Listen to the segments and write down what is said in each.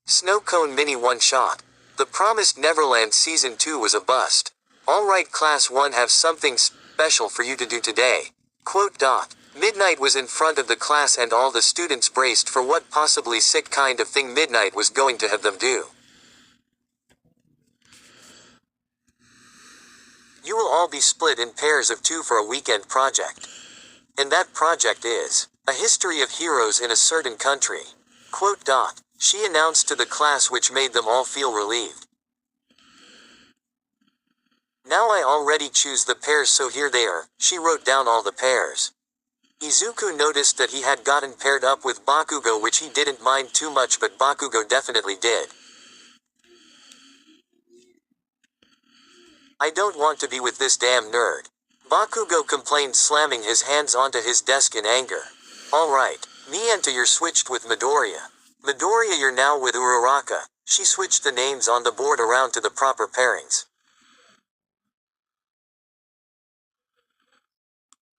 Snow Cone Mini One Shot. The Promised Neverland Season 2 was a bust. Alright Class 1, have something special for you to do today. Quote. Midnight was in front of the class and all the students braced for what possibly sick kind of thing Midnight was going to have them do. You will all be split in pairs of 2 for a weekend project. And that project is a history of heroes in a certain country. Quote. She announced to the class, which made them all feel relieved. Now I already choose the pairs, so here they are. She wrote down all the pairs. Izuku noticed that he had gotten paired up with Bakugo, which he didn't mind too much, but Bakugo definitely did. I don't want to be with this damn nerd. Bakugo complained, slamming his hands onto his desk in anger. Alright, Mienta, you're switched with Midoriya. Midoriya, you're now with Uraraka. She switched the names on the board around to the proper pairings.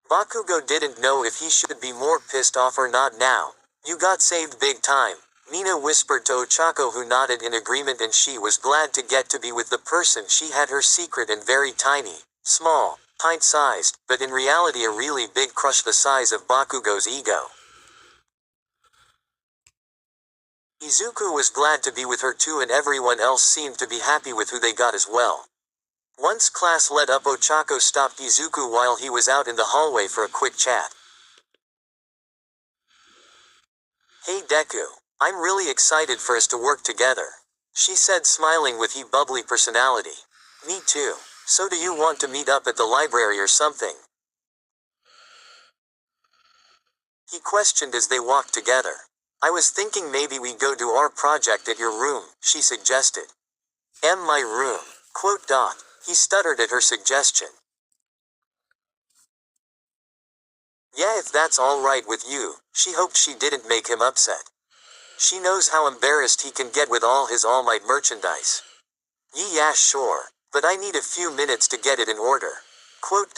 Bakugo didn't know if he should be more pissed off or not now. You got saved big time, Mina whispered to Ochako, who nodded in agreement, and she was glad to get to be with the person she had her secret and very tiny, small, pint-sized, but in reality a really big crush the size of Bakugo's ego. Izuku was glad to be with her too, and everyone else seemed to be happy with who they got as well. Once class let up, Ochako stopped Izuku while he was out in the hallway for a quick chat. Hey Deku, I'm really excited for us to work together, she said, smiling with her bubbly personality. Me too. So do you want to meet up at the library or something? He questioned as they walked together. I was thinking maybe we go do our project at your room, she suggested. My room. Quote. He stuttered at her suggestion. Yeah, if that's alright with you, she hoped she didn't make him upset. She knows how embarrassed he can get with all his All Might merchandise. Yeah, sure, but I need a few minutes to get it in order. Quote.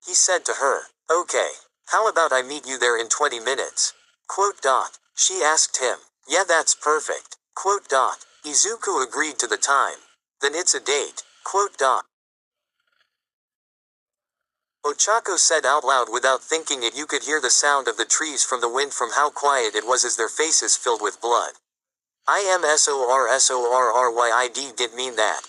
He said to her. Okay, how about I meet you there in 20 minutes? Quote. She asked him. Yeah, that's perfect. Quote. Izuku agreed to the time. Then it's a date. Quote. Ochako said out loud without thinking it. You could hear the sound of the trees from the wind from how quiet it was as their faces filled with blood. I didn't mean that.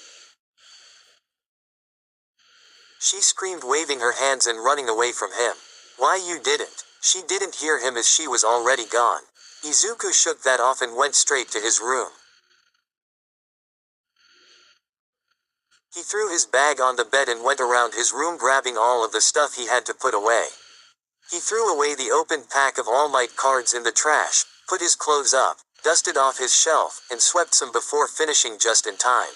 She screamed, waving her hands and running away from him. Why, you didn't? She didn't hear him as she was already gone. Izuku shook that off and went straight to his room. He threw his bag on the bed and went around his room, grabbing all of the stuff he had to put away. He threw away the opened pack of All Might cards in the trash, put his clothes up, dusted off his shelf, and swept some before finishing just in time.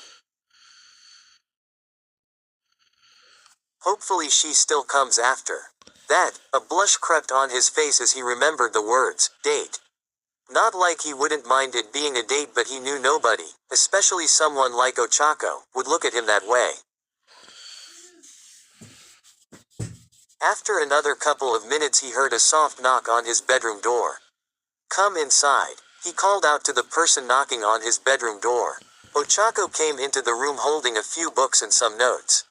Hopefully she still comes after that. A blush crept on his face as he remembered the words, date. Not like he wouldn't mind it being a date, but he knew nobody, especially someone like Ochako, would look at him that way. After another couple of minutes he heard a soft knock on his bedroom door. Come inside, he called out to the person knocking on his bedroom door. Ochako came into the room holding a few books and some notes.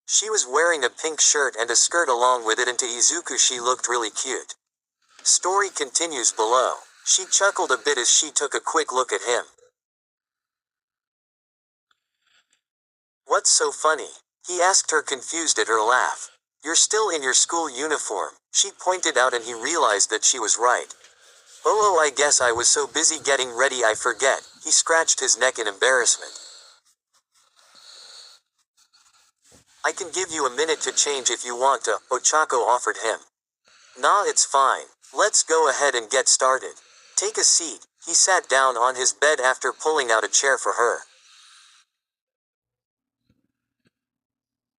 She was wearing a pink shirt and a skirt along with it, and to Izuku she looked really cute. Story continues below. She chuckled a bit as she took a quick look at him. What's so funny? He asked her, confused at her laugh. You're still in your school uniform, she pointed out, and he realized that she was right. Oh, I guess I was so busy getting ready I forget. He scratched his neck in embarrassment. I can give you a minute to change if you want to, Ochako offered him. Nah, it's fine. Let's go ahead and get started. Take a seat. He sat down on his bed after pulling out a chair for her.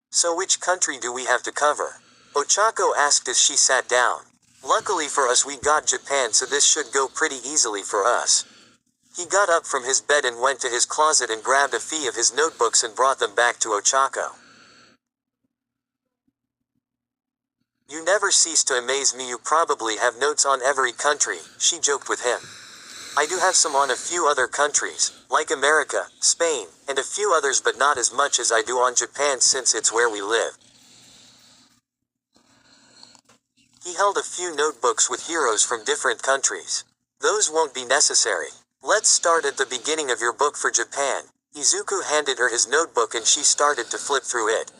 So which country do we have to cover? Ochako asked as she sat down. Luckily for us we got Japan, so this should go pretty easily for us. He got up from his bed and went to his closet and grabbed a few of his notebooks and brought them back to Ochako. You never cease to amaze me. You probably have notes on every country, she joked with him. I do have some on a few other countries, like America, Spain, and a few others, but not as much as I do on Japan since it's where we live. He held a few notebooks with heroes from different countries. Those won't be necessary. Let's start at the beginning of your book for Japan. Izuku handed her his notebook and she started to flip through it.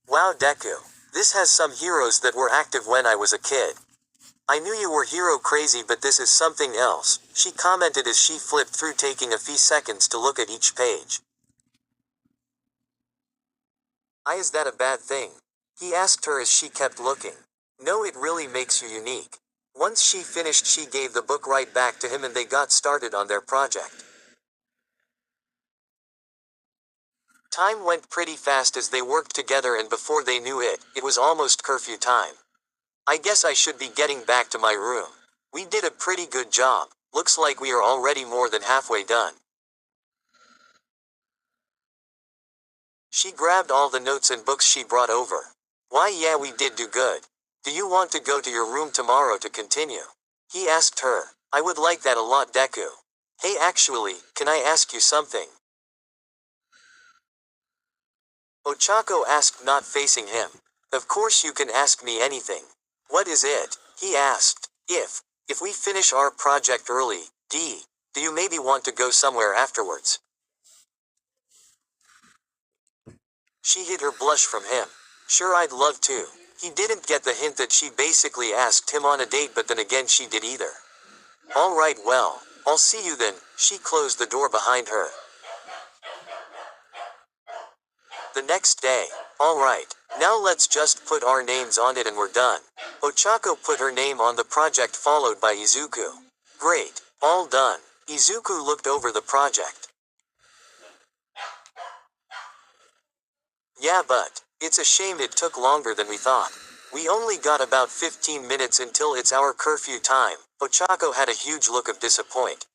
Wow, Deku. This has some heroes that were active when I was a kid. I knew you were hero crazy, but this is something else, she commented as she flipped through, taking a few seconds to look at each page. Is that a bad thing? He asked her as she kept looking. No, it really makes you unique. Once she finished, she gave the book right back to him and they got started on their project. Time went pretty fast as they worked together, and before they knew it, it was almost curfew time. I guess I should be getting back to my room. We did a pretty good job. Looks like we are already more than halfway done. She grabbed all the notes and books she brought over. Why, yeah, we did do good. Do you want to go to your room tomorrow to continue? He asked her. I would like that a lot, Deku. Hey, actually, can I ask you something? Ochako asked, not facing him. Of course you can ask me anything. What is it? He asked. If we finish our project early, do you maybe want to go somewhere afterwards? She hid her blush from him. Sure, I'd love to. He didn't get the hint that she basically asked him on a date, but then again she did either. Alright, well, I'll see you then. She closed the door behind her. The next day. Alright, now let's just put our names on it and we're done. Ochako put her name on the project, followed by Izuku. Great, all done. Izuku looked over the project. Yeah, but it's a shame it took longer than we thought. We only got about 15 minutes until it's our curfew time. Ochako had a huge look of disappointment.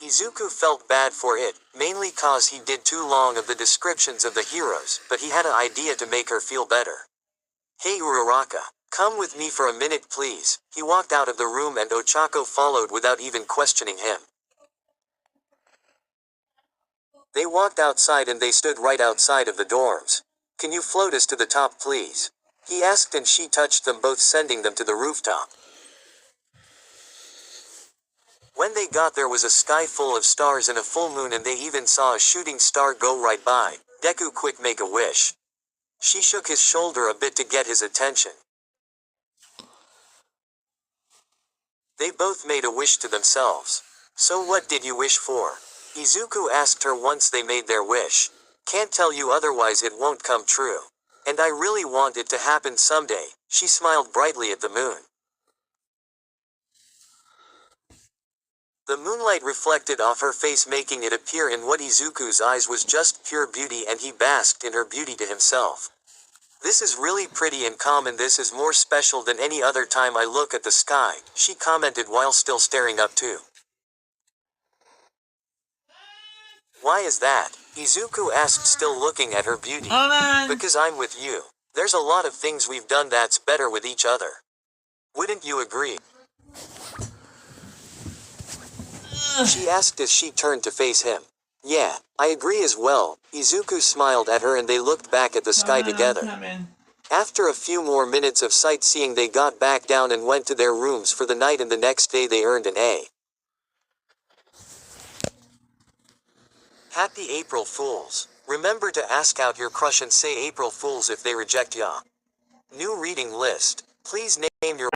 Izuku felt bad for it, mainly cause he did too long of the descriptions of the heroes, but he had an idea to make her feel better. Hey Uraraka, come with me for a minute please. He walked out of the room and Ochako followed without even questioning him. They walked outside and they stood right outside of the dorms. Can you float us to the top please? He asked and she touched them both, sending them to the rooftop. When they got there was a sky full of stars and a full moon, and they even saw a shooting star go right by. Deku, quick, make a wish. She shook his shoulder a bit to get his attention. They both made a wish to themselves. So what did you wish for? Izuku asked her once they made their wish. Can't tell you, otherwise it won't come true. And I really want it to happen someday. She smiled brightly at the moon. The moonlight reflected off her face, making it appear in what Izuku's eyes was just pure beauty, and he basked in her beauty to himself. This is really pretty and calm, and this is more special than any other time I look at the sky, she commented while still staring up too. Why is that? Izuku asked, still looking at her beauty. Because I'm with you. There's a lot of things we've done that's better with each other. Wouldn't you agree? She asked as she turned to face him. Yeah, I agree as well. Izuku smiled at her and they looked back at the sky together. After a few more minutes of sightseeing, they got back down and went to their rooms for the night, and the next day they earned an A. Happy April Fools. Remember to ask out your crush and say April Fools if they reject ya. New reading list. Please name your